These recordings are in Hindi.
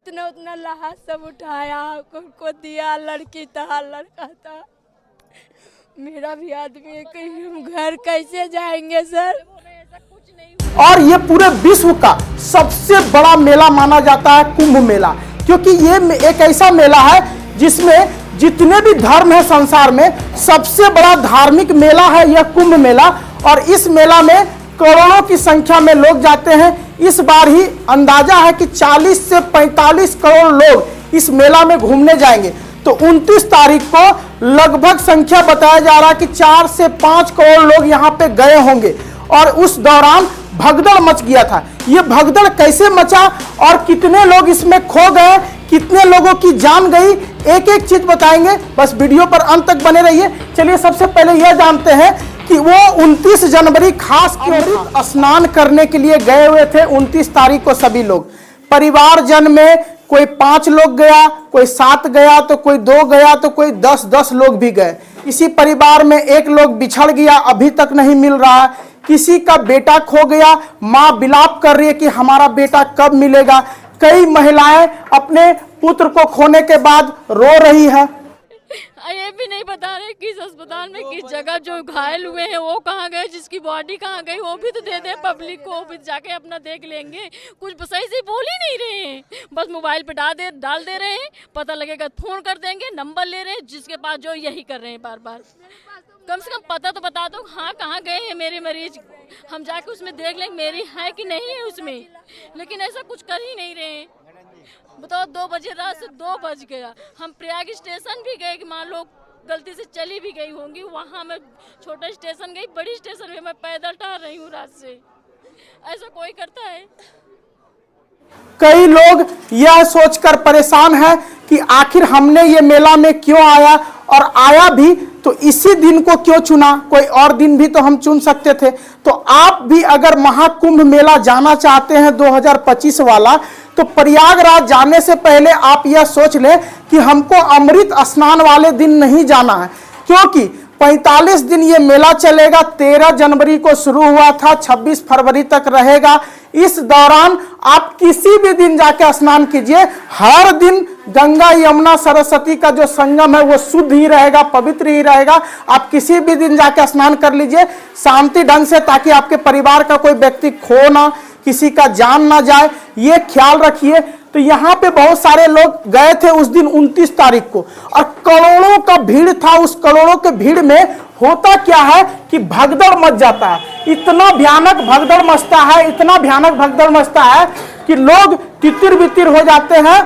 उतना उतना लाश सब उठाया, उनको दिया, लड़की था लड़का था। मेरा भी आदमी है, कहीं हम घर कैसे जाएंगे सर? और ये पूरे विश्व का सबसे बड़ा मेला माना जाता है कुंभ मेला, क्योंकि ये एक ऐसा मेला है जिसमें जितने भी धर्म है संसार में सबसे बड़ा धार्मिक मेला है यह कुंभ मेला। और इस मेला में करोड़ों की संख्या में लोग जाते हैं। इस बार ही अंदाजा है कि 40 से 45 करोड़ लोग इस मेला में घूमने जाएंगे। तो 29 तारीख को लगभग संख्या बताया जा रहा है कि 4 से 5 करोड़ लोग यहाँ पे गए होंगे। और उस दौरान भगदड़ मच गया था। ये भगदड़ कैसे मचा और कितने लोग इसमें खो गए, कितने लोगों की जान गई, एक एक चीज बताएंगे। बस वीडियो पर अंत तक बने रहिए। चलिए सबसे पहले यह जानते हैं कि वो 29 जनवरी खास अमृत स्नान करने के लिए गए हुए थे। 29 तारीख को सभी लोग परिवारजन में कोई 5 लोग गया, कोई 7 गया, तो कोई 2 गया, तो कोई 10-10 लोग भी गए। इसी परिवार में एक लोग बिछड़ गया, अभी तक नहीं मिल रहा है। किसी का बेटा खो गया, माँ विलाप कर रही है कि हमारा बेटा कब मिलेगा। कई महिलाएं अपने पुत्र को खोने के बाद रो रही है। ये भी नहीं बता रहे किस अस्पताल में किस जगह जो घायल हुए हैं वो कहाँ गए, जिसकी बॉडी कहाँ गई वो भी तो दे दे पब्लिक को, भी जाके अपना देख लेंगे। कुछ सही से बोल ही नहीं रहे हैं, बस मोबाइल पे डाल दे रहे हैं, पता लगेगा फोन कर देंगे, नंबर ले रहे हैं, जिसके पास जो यही कर रहे हैं बार बार। कम से कम पता तो बता दो, हाँ कहाँ गए हैं मेरे मरीज, हम जाके उसमें देख लेंगे मेरी है कि नहीं है उसमें। लेकिन ऐसा कुछ कर ही नहीं रहे हैं। बताओ 2 बजे रात से 2 बज गया। हम प्रयाग स्टेशन भी गए कि मान लो गलती से चली भी गई होंगी, वहाँ मैं छोटा स्टेशन गई, बड़ी स्टेशन में मैं पैदल टहल रही हूँ रात से। ऐसा कोई करता है? कई लोग यह सोचकर परेशान है कि आखिर हमने ये मेला में क्यों आया, और आया भी तो इसी दिन को क्यों चुना, कोई और दिन भी तो हम चुन सकते थे। तो आप भी अगर महाकुंभ मेला जाना चाहते हैं 2025 वाला, तो प्रयागराज जाने से पहले आप यह सोच लें कि हमको अमृत स्नान वाले दिन नहीं जाना है, क्योंकि 45 दिन ये मेला चलेगा। 13 जनवरी को शुरू हुआ था, 26 फरवरी तक रहेगा। इस दौरान आप किसी भी दिन जाके स्नान कीजिए। हर दिन गंगा यमुना सरस्वती का जो संगम है वो शुद्ध ही रहेगा, पवित्र ही रहेगा। आप किसी भी दिन जाके स्नान कर लीजिए शांति ढंग से, ताकि आपके परिवार का कोई व्यक्ति खो ना, किसी का जान ना जाए, ये ख्याल रखिए। तो यहाँ पे बहुत सारे लोग गए थे उस दिन 29 तारीख को, और करोड़ों का भीड़ था। उस करोड़ों के भीड़ में होता क्या है कि भगदड़ मच जाता है। इतना भयानक भगदड़ मचता है, इतना भयानक भगदड़ मचता है कि लोग तितिर बितिर हो जाते हैं।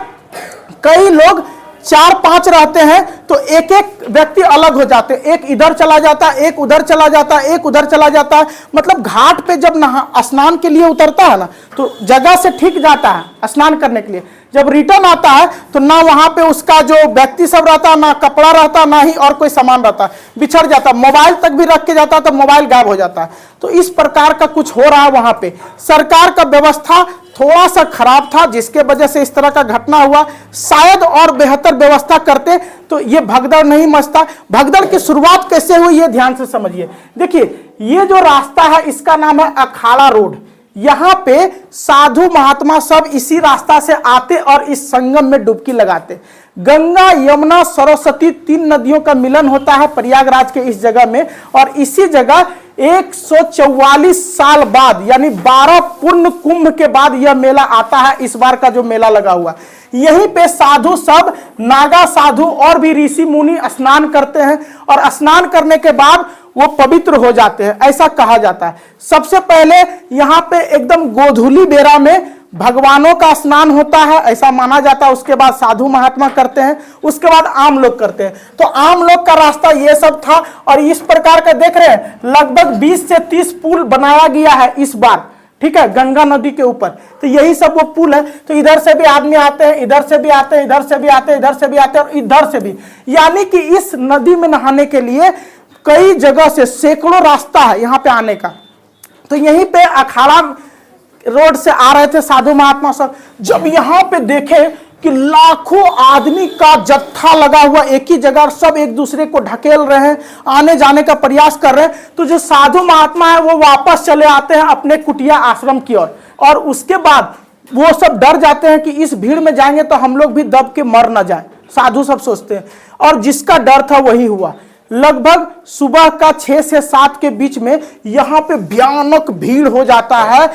कई लोग 4-5 रहते हैं तो एक एक व्यक्ति अलग हो जाते हैं। एक इधर चला जाता है, एक उधर चला जाता है, एक उधर चला जाता है। मतलब घाट पे जब स्नान के लिए उतरता है ना, तो जगह से ठीक जाता है स्नान करने के लिए। जब रिटर्न आता है तो ना वहां पे उसका जो व्यक्ति सब रहता है, ना कपड़ा रहता, ना ही और कोई सामान रहता, बिछड़ जाता। मोबाइल तक भी रख के जाता तो मोबाइल गायब हो जाता है। तो इस प्रकार का कुछ हो रहा है वहां पे। सरकार का व्यवस्था थोड़ा सा खराब था, जिसके वजह से इस तरह का घटना हुआ। शायद और बेहतर व्यवस्था करते तो ये भगदड़ नहीं मचता। भगदड़ की शुरुआत कैसे हुई ये ध्यान से समझिए। देखिए ये जो रास्ता है इसका नाम है अखाड़ा रोड। यहाँ पे साधु महात्मा सब इसी रास्ता से आते और इस संगम में डुबकी लगाते। गंगा यमुना सरस्वती 3 नदियों का मिलन होता है प्रयागराज के इस जगह में, और इसी जगह 144 साल बाद यानी 12 पूर्ण कुंभ के बाद यह मेला आता है। इस बार का जो मेला लगा हुआ, यहीं पे साधु सब, नागा साधु और भी ऋषि मुनि स्नान करते हैं, और स्नान करने के बाद वो पवित्र हो जाते हैं, ऐसा कहा जाता है। सबसे पहले यहाँ पे एकदम गोधूली बेरा में भगवानों का स्नान होता है, ऐसा माना जाता है। उसके बाद साधु महात्मा करते हैं, उसके बाद आम लोग करते हैं। तो आम लोग का रास्ता ये सब था, और इस प्रकार का देख रहे हैं लगभग 20 से 30 पुल बनाया गया है इस बार, ठीक है, गंगा नदी के ऊपर। तो यही सब वो पुल है। तो इधर से भी आदमी आते हैं, इधर से भी आते हैं, इधर से भी आते हैं, इधर से भी आते हैं, और इधर से भी। यानी कि इस नदी में नहाने के लिए कई जगह से सैकड़ों रास्ता है यहाँ पे आने का। तो यहीं पे अखाड़ा रोड से आ रहे थे साधु महात्मा सब। जब यहाँ पे देखे कि लाखों आदमी का जत्था लगा हुआ एक ही जगह, सब एक दूसरे को ढकेल रहे हैं, आने जाने का प्रयास कर रहे हैं, तो जो साधु महात्मा है वो वापस चले आते हैं अपने कुटिया आश्रम की ओर। और उसके बाद वो सब डर जाते हैं कि इस भीड़ में जाएंगे तो हम लोग भी दब के मर ना जाए, साधु सब सोचते हैं। और जिसका डर था वही हुआ। लगभग सुबह का 6 से 7 के बीच में यहां पे भयानक भीड़ हो जाता है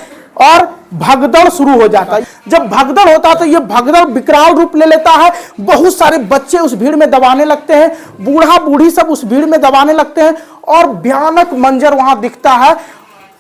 और भगदड़ शुरू हो जाता है। जब भगदड़ होता है तो ये भगदड़ विकराल रूप ले लेता है। बहुत सारे बच्चे उस भीड़ में दबाने लगते हैं, बूढ़ा बूढ़ी सब उस भीड़ में दबाने लगते हैं और भयानक मंजर वहां दिखता है।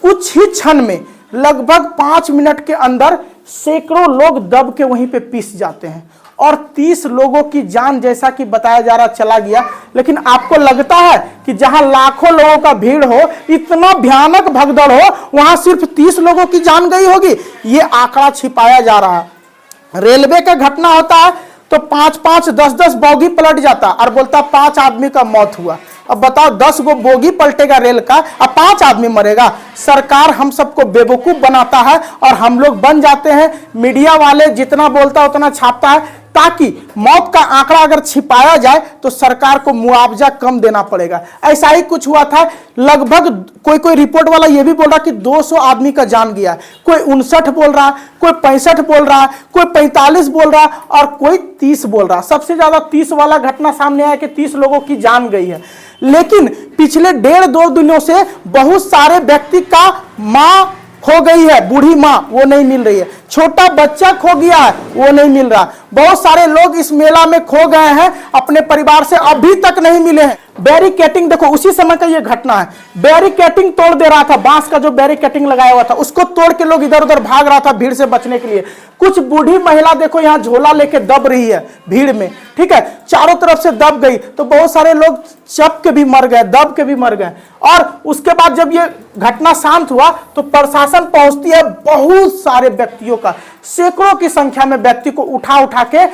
कुछ ही क्षण में, लगभग 5 मिनट के अंदर सैकड़ों लोग दब के वहीं पे पिस जाते हैं और 30 लोगों की जान, जैसा कि बताया जा रहा, चला गया। लेकिन आपको लगता है कि जहां लाखों लोगों का भीड़ हो, इतना भयानक भगदड़ हो, वहां सिर्फ 30 लोगों की जान गई होगी? ये आंकड़ा छिपाया जा रहा है। रेलवे का घटना होता है तो 5-5, 10-10 बोगी पलट जाता और बोलता 5 आदमी का मौत हुआ। अब बताओ 10 गो बोगी पलटेगा रेल का, अब 5 आदमी मरेगा। सरकार हम सबको बेवकूफ बनाता है और हम लोग बन जाते हैं। मीडिया वाले जितना बोलता है उतना छापता है ताकि मौत का आंकड़ा अगर छिपाया जाए तो सरकार को मुआवजा कम देना पड़ेगा। ऐसा ही कुछ हुआ था। लगभग कोई रिपोर्ट वाला ये भी बोल रहा कि 200 आदमी का जान गया, कोई 59 बोल रहा, कोई 65 बोल रहा, कोई 45 बोल रहा और कोई 30 बोल रहा। सबसे ज्यादा 30 वाला घटना सामने आया कि 30 लोगों की जान गई है। लेकिन पिछले 1.5-2 दिनों से बहुत सारे व्यक्ति का मां खो गई है, बूढ़ी मां, वो नहीं मिल रही है। छोटा बच्चा खो गया है, वो नहीं मिल रहा। बहुत सारे लोग इस मेला में खो गए हैं, अपने परिवार से अभी तक नहीं मिले हैं। बैरिकेटिंग देखो, उसी समय का ये घटना है। बैरिकेटिंग तोड़ दे रहा था, बांस का जो बैरिकेटिंग लगाया हुआ था उसको तोड़ के लोग इधर उधर भाग रहा था भीड़ से बचने के लिए। कुछ बूढ़ी महिला देखो यहाँ झोला लेके दब रही है भीड़ में, ठीक है, चारों तरफ से दब गई तो बहुत सारे लोग चप के भी मर गए, दब के भी मर गए। और उसके बाद जब ये घटना शांत हुआ तो प्रशासन पहुंचती है, बहुत सारे व्यक्तियों का, सैकड़ों की संख्या में व्यक्ति को उठा उठा के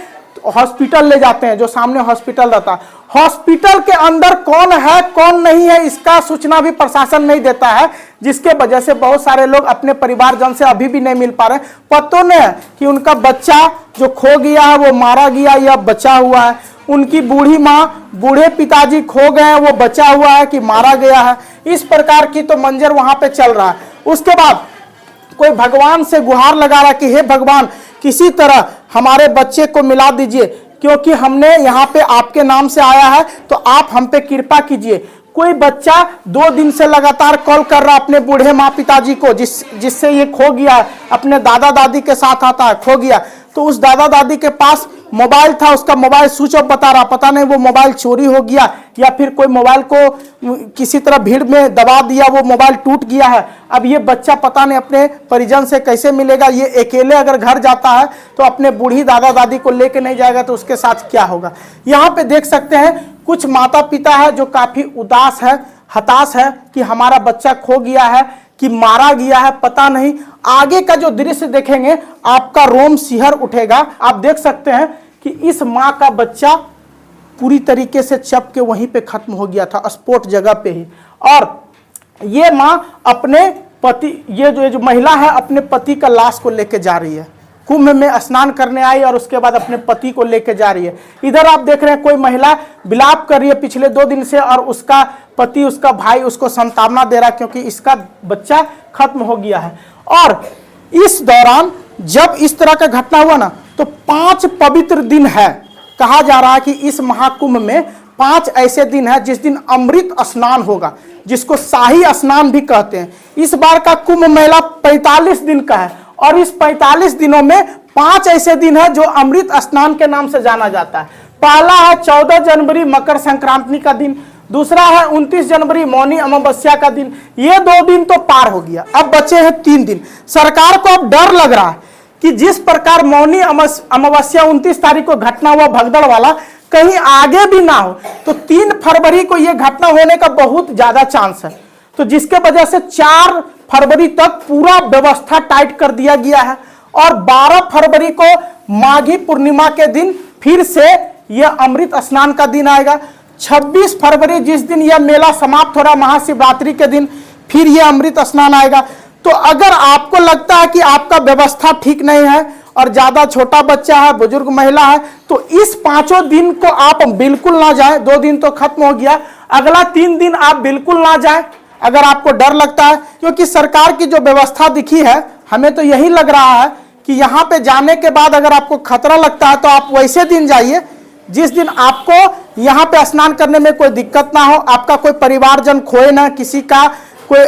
हॉस्पिटल ले जाते हैं, जो सामने हॉस्पिटल रहता। हॉस्पिटल के अंदर कौन है कौन नहीं है इसका सूचना भी प्रशासन नहीं देता है, जिसके वजह से बहुत सारे लोग अपने परिवारजन से अभी भी नहीं मिल पा रहे। पता नहीं है कि उनका बच्चा जो खो गया है वो मारा गया या बचा हुआ है, उनकी बूढ़ी माँ, बूढ़े पिताजी खो गए हैं, वो बचा हुआ है कि मारा गया है। इस प्रकार की तो मंजर वहां पे चल रहा है। उसके बाद कोई भगवान से गुहार लगा रहा कि हे भगवान, किसी तरह हमारे बच्चे को मिला दीजिए, क्योंकि हमने यहाँ पे आपके नाम से आया है तो आप हम पे कृपा कीजिए। कोई बच्चा 2 दिन से लगातार कॉल कर रहा अपने बूढ़े माँ पिताजी को, जिससे ये खो गया, अपने दादा दादी के साथ आता है, खो गया। तो उस दादा दादी के पास मोबाइल था, उसका मोबाइल स्विच ऑफ बता रहा, पता नहीं वो मोबाइल चोरी हो गया या फिर कोई मोबाइल को किसी तरह भीड़ में दबा दिया, वो मोबाइल टूट गया है। अब ये बच्चा पता नहीं अपने परिजन से कैसे मिलेगा। ये अकेले अगर घर जाता है तो अपने बूढ़ी दादा दादी को लेके नहीं जाएगा तो उसके साथ क्या होगा। यहाँ पे देख सकते हैं कुछ माता पिता है जो काफी उदास है, हताश है कि हमारा बच्चा खो गया है कि मारा गया है, पता नहीं। आगे का जो दृश्य देखेंगे आपका रोम शिहर उठेगा। आप देख सकते हैं कि इस माँ का बच्चा पूरी तरीके से चप के वहीं पे खत्म हो गया था, स्पॉट जगह पे ही। और ये माँ अपने पति, ये जो महिला है अपने पति का लाश को लेके जा रही है, कुंभ में स्नान करने आई और उसके बाद अपने पति को लेके जा रही है। इधर आप देख रहे हैं कोई महिला विलाप कर रही है पिछले 2 दिन से और उसका पति, उसका भाई उसको सांत्वना दे रहा है क्योंकि इसका बच्चा खत्म हो गया है। और इस दौरान जब इस तरह का घटना हुआ ना तो 5 पवित्र दिन है। कहा जा रहा है कि इस महाकुंभ में 5 ऐसे दिन है जिस दिन अमृत स्नान होगा, जिसको शाही स्नान भी कहते हैं। इस बार का कुंभ मेला 45 दिन का है और इस 45 दिनों में 5 ऐसे दिन है जो अमृत स्नान के नाम से जाना जाता है। पहला है 14 जनवरी मकर संक्रांति का दिन, दूसरा है 29 जनवरी मौनी अमावस्या का दिन। ये 2 दिन तो पार हो गया, अब बचे हैं 3 दिन। सरकार को अब डर लग रहा है कि जिस प्रकार मौनी अमावस्या 29 तारीख को घटना हुआ भगदड़ वाला, कहीं आगे भी ना हो। तो 3 फरवरी को यह घटना होने का बहुत ज्यादा चांस है, तो जिसके वजह से 4 फरवरी तक पूरा व्यवस्था टाइट कर दिया गया है। और 12 फरवरी को माघी पूर्णिमा के दिन फिर से यह अमृत स्नान का दिन आएगा। 26 फरवरी जिस दिन यह मेला समाप्त हो रहा, महाशिवरात्रि के दिन फिर यह अमृत स्नान आएगा। तो अगर आपको लगता है कि आपका व्यवस्था ठीक नहीं है और ज्यादा छोटा बच्चा है, बुजुर्ग महिला है, तो इस 5 दिन को आप बिल्कुल ना जाएं। 2 दिन तो खत्म हो गया, अगला 3 दिन आप बिल्कुल ना जाएं अगर आपको डर लगता है। क्योंकि सरकार की जो व्यवस्था दिखी है, हमें तो यही लग रहा है कि यहाँ पे जाने के बाद अगर आपको खतरा लगता है तो आप वैसे दिन जाइए जिस दिन आपको यहाँ पे स्नान करने में कोई दिक्कत ना हो, आपका कोई परिवारजन खोए ना, किसी का कोई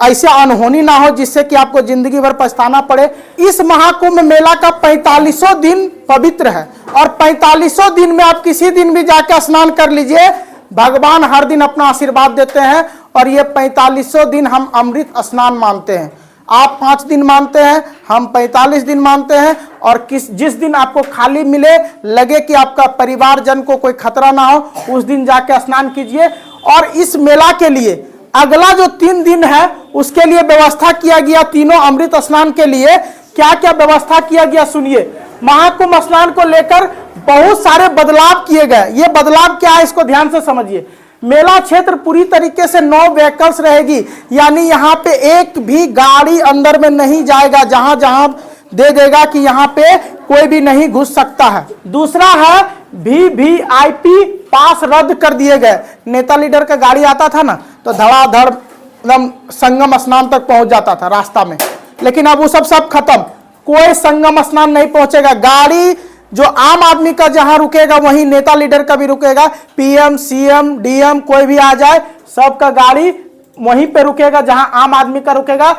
ऐसे अनहोनी ना हो जिससे कि आपको जिंदगी भर पछताना पड़े। इस महाकुंभ मेला का 4500 दिन पवित्र है और 4500 दिन में आप किसी दिन भी जाकर स्नान कर लीजिए, भगवान हर दिन अपना आशीर्वाद देते हैं। और ये 4500 दिन हम अमृत स्नान मानते हैं। आप 5 दिन मानते हैं, हम 45 दिन मानते हैं। और जिस दिन आपको खाली मिले, लगे कि आपका परिवारजन को कोई खतरा ना हो, उस दिन जाके स्नान कीजिए। और इस मेला के लिए अगला जो 3 दिन है उसके लिए व्यवस्था किया गया, तीनों अमृत स्नान के लिए क्या क्या व्यवस्था किया गया सुनिए। महाकुंभ स्नान को लेकर बहुत सारे बदलाव किए गए। ये बदलाव क्या है इसको ध्यान से समझिए। मेला क्षेत्र पूरी तरीके से 9 व्हीकल्स रहेगी, यानी यहाँ पे एक भी गाड़ी अंदर में नहीं जाएगा, जहां जहां दे देगा कि यहाँ पे कोई भी नहीं घुस सकता है। दूसरा है VVIP पास रद्द कर दिए गए। नेता लीडर का गाड़ी आता था ना तो धड़ाधड़ एकदम संगम स्नान तक पहुंच जाता था रास्ता में, लेकिन अब वो सब खत्म। कोई संगम स्नान नहीं पहुंचेगा। गाड़ी जो आम आदमी का जहां रुकेगा वहीं नेता लीडर का भी रुकेगा। PM CM DM कोई भी आ जाए, सबका गाड़ी वहीं पे रुकेगा जहां आम आदमी का रुकेगा।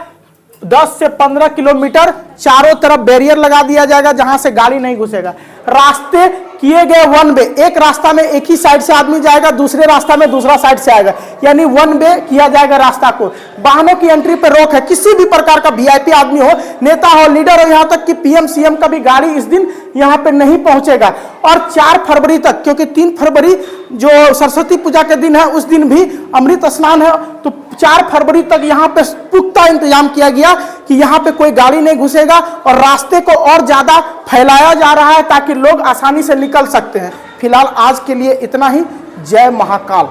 10 से 15 किलोमीटर चारों तरफ बैरियर लगा दिया जाएगा जहां से गाड़ी नहीं घुसेगा। रास्ते किए गए 1 वे, एक रास्ता में एक ही साइड से आदमी जाएगा, दूसरे रास्ता में दूसरा साइड से आएगा, यानी 1 वे किया जाएगा रास्ता को। वाहनों की एंट्री पर रोक है। किसी भी प्रकार का VIP आदमी हो, नेता हो, लीडर हो, यहाँ तक कि PM CM का भी गाड़ी इस दिन यहाँ पे नहीं पहुंचेगा। और 4 फरवरी तक, क्योंकि 3 फरवरी जो सरस्वती पूजा के दिन है उस दिन भी अमृत स्नान है, तो 4 फरवरी तक यहाँ पे पुख्ता इंतजाम किया गया कि यहाँ पे कोई गाड़ी नहीं घुसेगा और रास्ते को और ज्यादा फैलाया जा रहा है ताकि लोग आसानी से निकल सकते हैं। फिलहाल आज के लिए इतना ही। जय महाकाल।